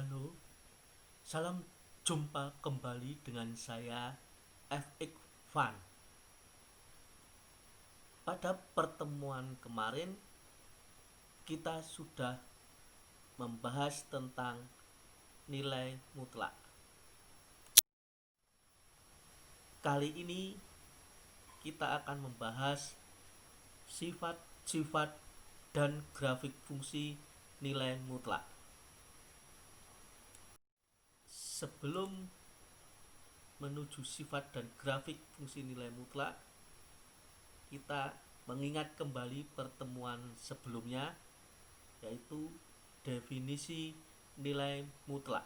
Halo, salam jumpa kembali dengan saya FX Fan. Pada pertemuan kemarin kita sudah membahas tentang nilai mutlak. Kali ini kita akan membahas sifat-sifat dan grafik fungsi nilai mutlak. Sebelum menuju sifat dan grafik fungsi nilai mutlak, kita mengingat kembali pertemuan sebelumnya, yaitu definisi nilai mutlak.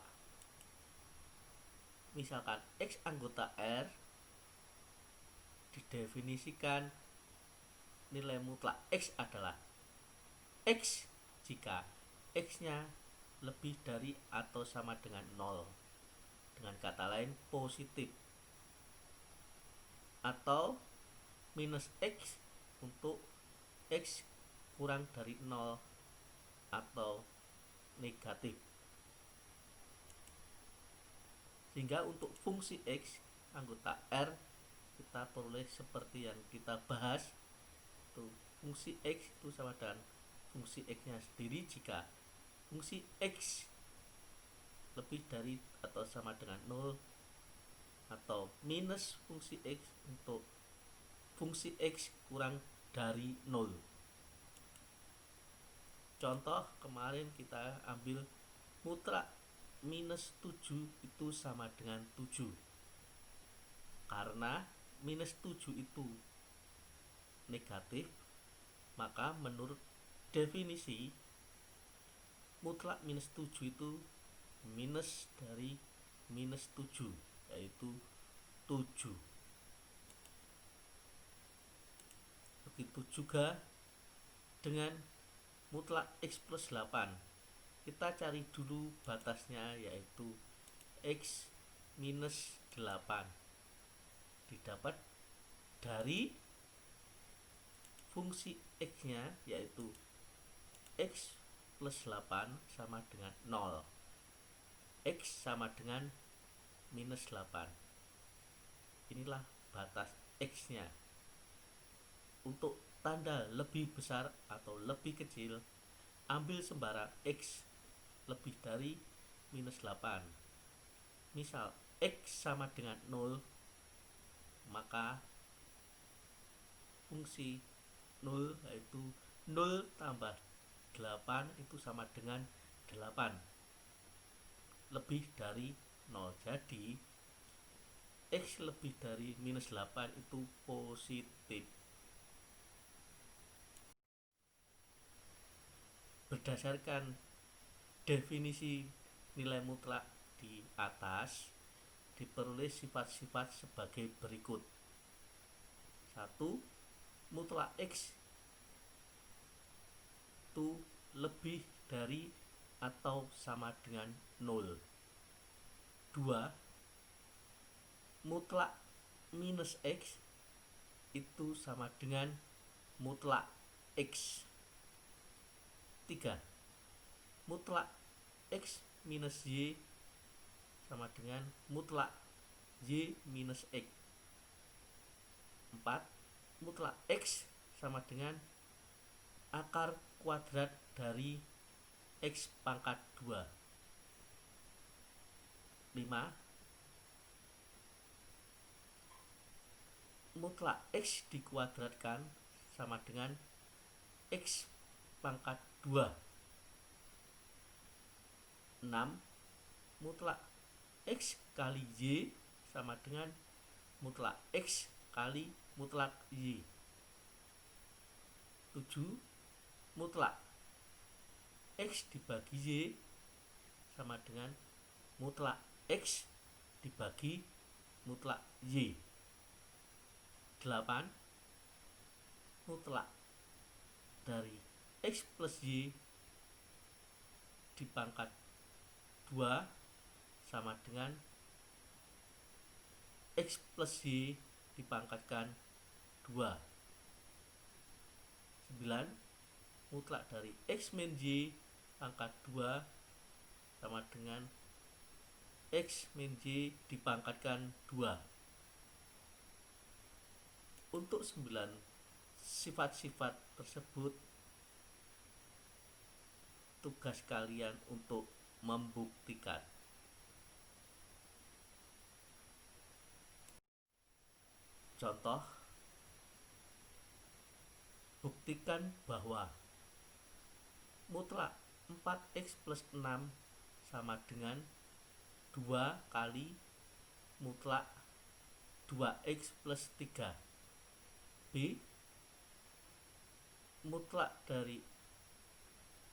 Misalkan X anggota R didefinisikan nilai mutlak X adalah X jika X-nya lebih dari atau sama dengan 0. Dengan kata lain positif. Atau minus X untuk X kurang dari 0 atau negatif. Sehingga untuk fungsi X anggota R kita peroleh seperti yang kita bahas, itu fungsi X itu sama dengan fungsi X nya sendiri jika fungsi X lebih dari atau sama dengan 0, atau minus fungsi X untuk fungsi X kurang dari 0. Contoh kemarin kita ambil mutlak minus 7 itu sama dengan 7. Karena minus 7 itu negatif, maka menurut definisi mutlak minus 7 itu minus dari minus 7, yaitu 7. Begitu juga dengan mutlak X plus 8. Kita cari dulu batasnya, yaitu X minus 8. Didapat dari fungsi X nya, yaitu X plus 8 sama dengan 0. X sama dengan minus 8. Inilah batas X nya. Untuk tanda lebih besar atau lebih kecil, ambil sembara X lebih dari minus 8. Misal X sama dengan 0, maka fungsi 0 yaitu 0 tambah 8 itu sama dengan 8. Lebih dari 0. Jadi X lebih dari minus 8 itu positif. Berdasarkan definisi nilai mutlak di atas, diperoleh sifat-sifat sebagai berikut. 1. Mutlak X itu lebih dari atau sama dengan 0. 2. Mutlak minus X itu sama dengan mutlak X. 3. Mutlak X minus Y sama dengan mutlak Y minus X. 4. Mutlak X sama dengan akar kuadrat dari X pangkat 2. 5. Mutlak X dikuadratkan sama dengan X pangkat 2. 6. Mutlak X kali Y sama dengan mutlak X kali mutlak Y. 7. Mutlak X dibagi Y sama dengan mutlak X dibagi mutlak Y. 8. Mutlak dari X plus Y dipangkat 2 sama dengan X plus Y dipangkatkan 2. 9. Mutlak dari X min Y pangkat 2 sama dengan X min Y dipangkatkan 2. Untuk 9 sifat-sifat tersebut, tugas kalian untuk membuktikan. Contoh, buktikan bahwa mutlak 4x plus 6 sama dengan 2 kali mutlak 2x plus 3. B, mutlak dari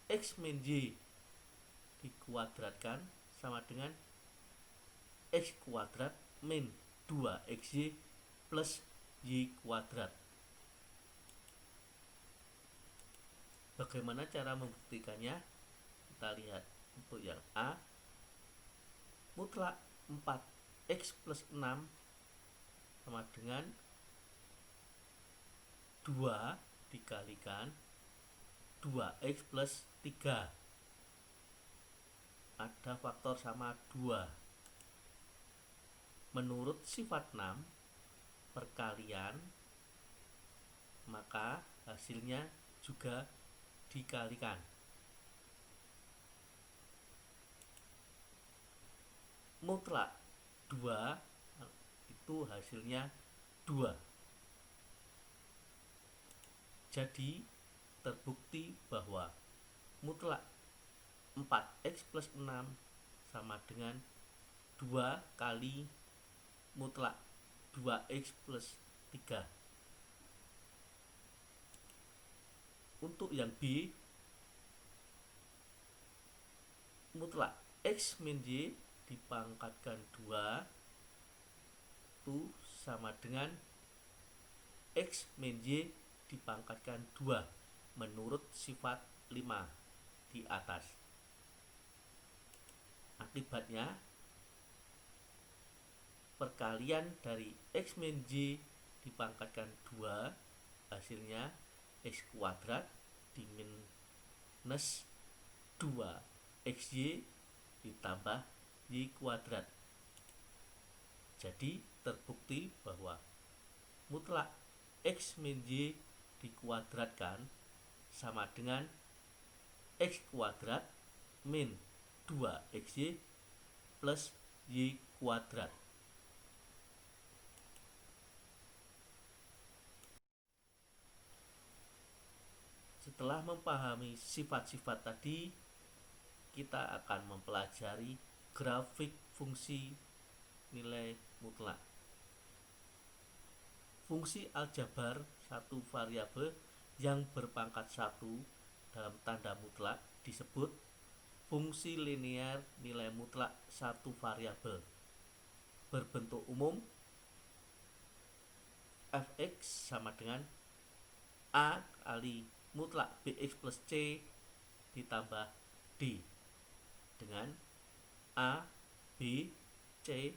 X min Y dikuadratkan sama dengan X kuadrat min 2XY plus Y kuadrat. Bagaimana cara membuktikannya? Kita lihat. Untuk yang A, mutlak 4x plus 6 sama dengan 2 dikalikan 2x plus 3. Ada faktor sama 2. Menurut sifat 6 perkalian, maka hasilnya juga dikalikan. Mutlak 2 itu hasilnya 2. Jadi terbukti bahwa mutlak 4x plus 6 sama dengan 2 kali mutlak 2x plus 3. Untuk yang B, mutlak X min Y dipangkatkan 2 itu sama dengan X min Y dipangkatkan 2 menurut sifat 5 di atas. Akibatnya, perkalian dari X min Y dipangkatkan 2 hasilnya X kuadrat diminus 2XY ditambah Y kuadrat. Jadi terbukti bahwa mutlak X min Y dikuadratkan sama dengan X kuadrat min 2XY plus Y kuadrat. Setelah memahami sifat-sifat tadi, kita akan mempelajari grafik fungsi nilai mutlak. Fungsi aljabar satu variabel yang berpangkat 1 dalam tanda mutlak disebut fungsi linear nilai mutlak satu variabel. Berbentuk umum, fx sama dengan A kali mutlak bx plus c ditambah d dengan A, B, C,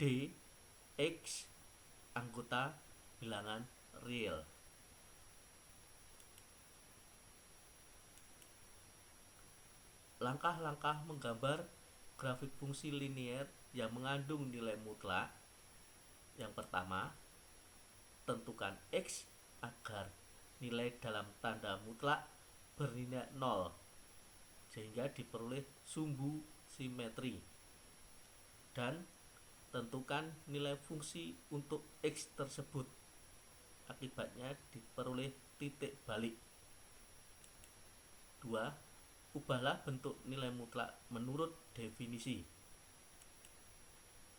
D, X anggota bilangan real. Langkah-langkah menggambar grafik fungsi linear yang mengandung nilai mutlak. Yang pertama, tentukan X agar nilai dalam tanda mutlak bernilai 0 sehingga diperoleh sumbu simetri, dan tentukan nilai fungsi untuk X tersebut, akibatnya diperoleh titik balik. 2. Ubahlah bentuk nilai mutlak menurut definisi.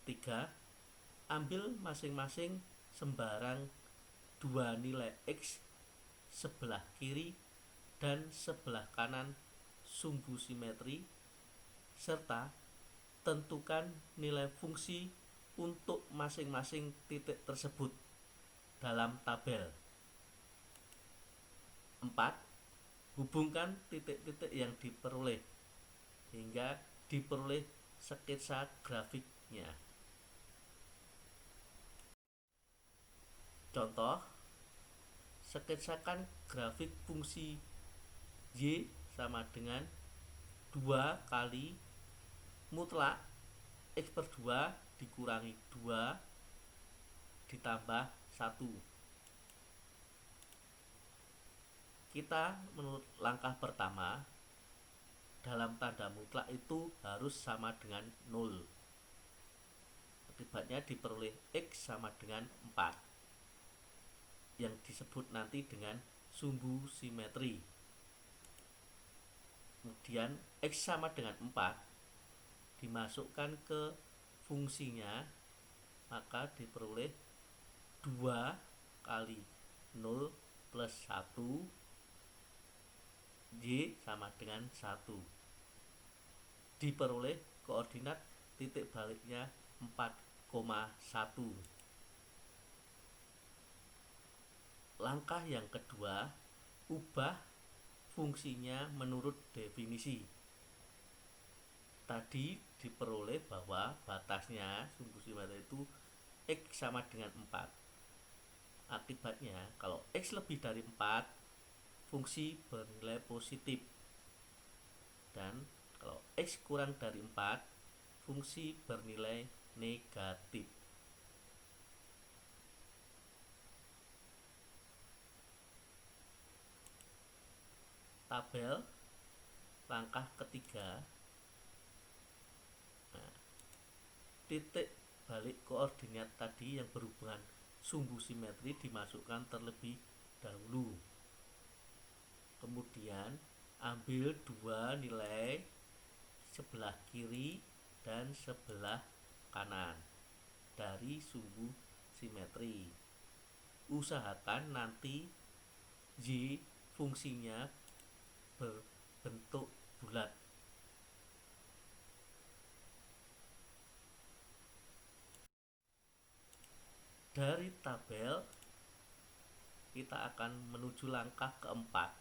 3. Ambil masing-masing sembarang dua nilai X sebelah kiri dan sebelah kanan sumbu simetri, serta tentukan nilai fungsi untuk masing-masing titik tersebut dalam tabel. 4. Hubungkan titik-titik yang diperoleh hingga diperoleh sketsa grafiknya. Contoh, sketsakan grafik fungsi Y sama dengan 2 kali mutlak X per 2 dikurangi 2 ditambah 1. Kita menurut langkah pertama, dalam tanda mutlak itu harus sama dengan 0. Akibatnya diperoleh X sama dengan 4, yang disebut nanti dengan sumbu simetri. Kemudian X sama dengan 4 dimasukkan ke fungsinya, maka diperoleh 2 kali 0 plus 1, Y sama dengan 1. Diperoleh koordinat titik baliknya 4,1. Langkah yang kedua, ubah fungsinya menurut definisi. Tadi diperoleh bahwa batasnya sumbu simetri itu X sama dengan 4. Akibatnya kalau X lebih dari 4, fungsi bernilai positif. Dan kalau X kurang dari 4, fungsi bernilai negatif. Tabel langkah ketiga. Nah, titik balik koordinat tadi yang berhubungan sumbu simetri dimasukkan terlebih dahulu. Kemudian ambil dua nilai sebelah kiri dan sebelah kanan dari sumbu simetri. Usahakan nanti Y fungsinya berbentuk bulat. Dari tabel kita akan menuju langkah keempat.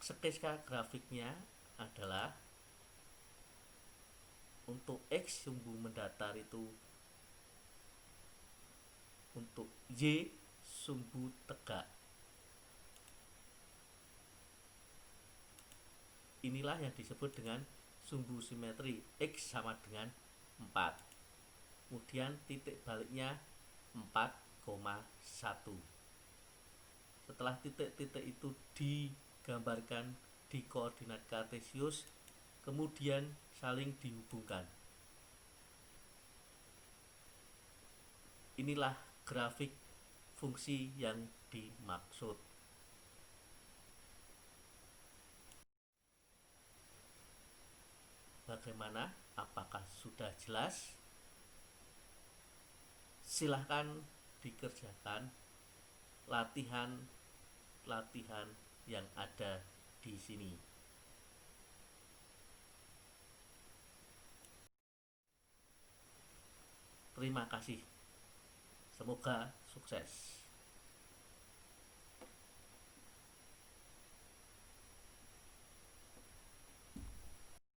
Skema grafiknya adalah untuk X sumbu mendatar itu, untuk Y sumbu tegak. Inilah yang disebut dengan sumbu simetri X sama dengan 4. Kemudian titik baliknya 4,1. Setelah titik-titik itu digambarkan di koordinat kartesius, kemudian saling dihubungkan. Inilah grafik fungsi yang dimaksud. Bagaimana? Apakah sudah jelas? Silahkan dikerjakan latihan yang ada di sini. Terima kasih. Semoga sukses.